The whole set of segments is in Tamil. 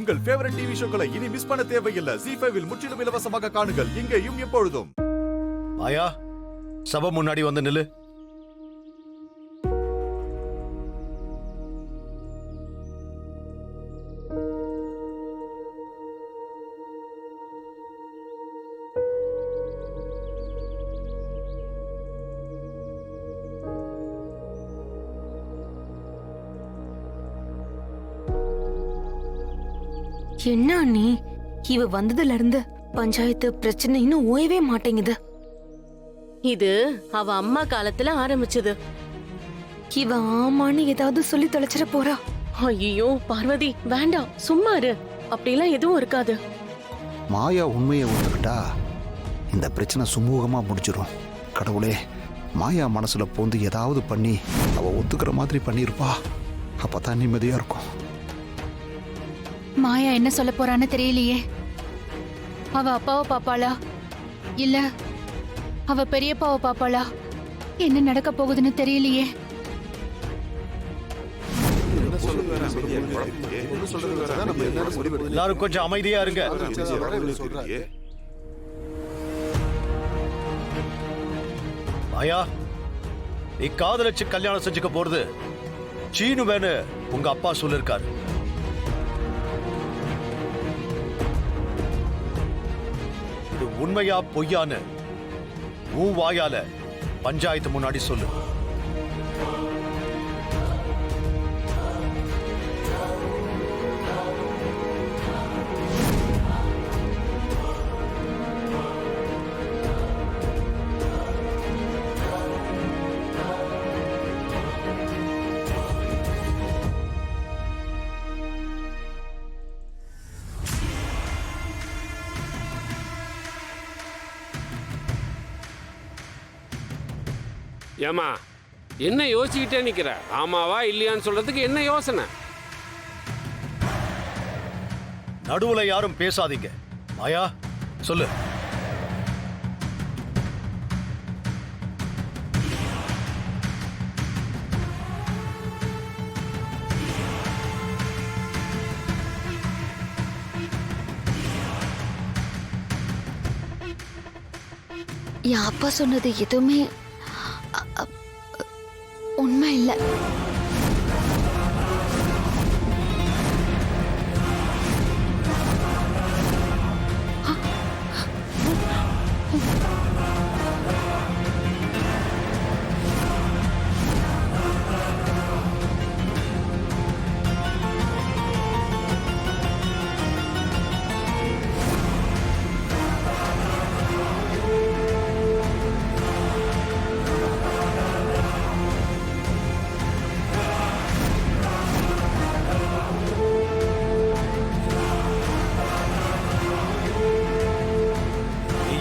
உங்கள் ஃபேவரட் டிவி ஷோக்களை இனி மிஸ் பண்ண தேவையில்லை. ZEE5 இல் முற்றிலும் இலவசமாக காணுங்கள். இங்கேயும் எப்பொழுதும். மாயா, சபை முன்னாடி வந்து நில்லு. என்ன அண்ணி, இவ வந்ததுல இருந்து பஞ்சாயத்து பிரச்சனை இன்னும் ஓயவே மாட்டேங்குது. இது அவ அம்மா காலத்துல ஆரம்பிச்சது. இவ ஆமான்னு ஏதாவது சொல்லி தொலைச்சிட போறா. ஐயோ பார்வதி, வேண்டாம், சும்மா இரு. அப்படிலாம் எதுவும் இருக்காது. மாயா உண்மையை ஒத்துக்கிட்டா இந்த பிரச்சனை சுமூகமா முடிச்சிடும். கடவுளே, மாயா மனசுல பூந்து ஏதாவது பண்ணி அவ ஒத்துக்கிற மாதிரி பண்ணிருப்பா. அப்பதான் நிம்மதியா இருக்கும். மாயா என்ன சொல்ல போறான்னு தெரியலையே. அவ அப்பாவை பாப்பாளா இல்ல அவ பெரியப்பாவை பாப்பாளா? என்ன நடக்க போகுதுன்னு தெரியலையே. எல்லாரும் கொஞ்சம் அமைதியா இருங்க. மாயா, நீ காதலிச்சு கல்யாணம் செஞ்சுக்க போறது சீனுவேன்னு உங்க அப்பா சொல்லிருக்காரு. இது உண்மையா பொய்யான்னு உன் வாயால பஞ்சாயத்து முன்னாடி சொல்லு. ஏமா, என்ன யோசிச்சுக்கிட்டே நிக்கிற? ஆமாவா இல்லையான்னு சொல்றதுக்கு என்ன யோசனை? நடுவுல யாரும் பேசாதீங்க. மாயா, சொல்லு. என் அப்பா சொன்னது எதுவுமே உண்மை இல்ல.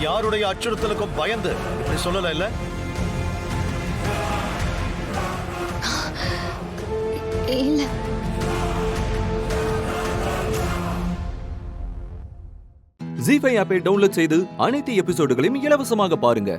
யாருடைய அச்சுறுத்தலுக்கும் பயந்து இப்படி சொல்லல இல்ல? இல்ல. ZEE5 ஆப்பை டவுன்லோட் செய்து அனைத்து எபிசோடுகளையும் இலவசமாக பாருங்க.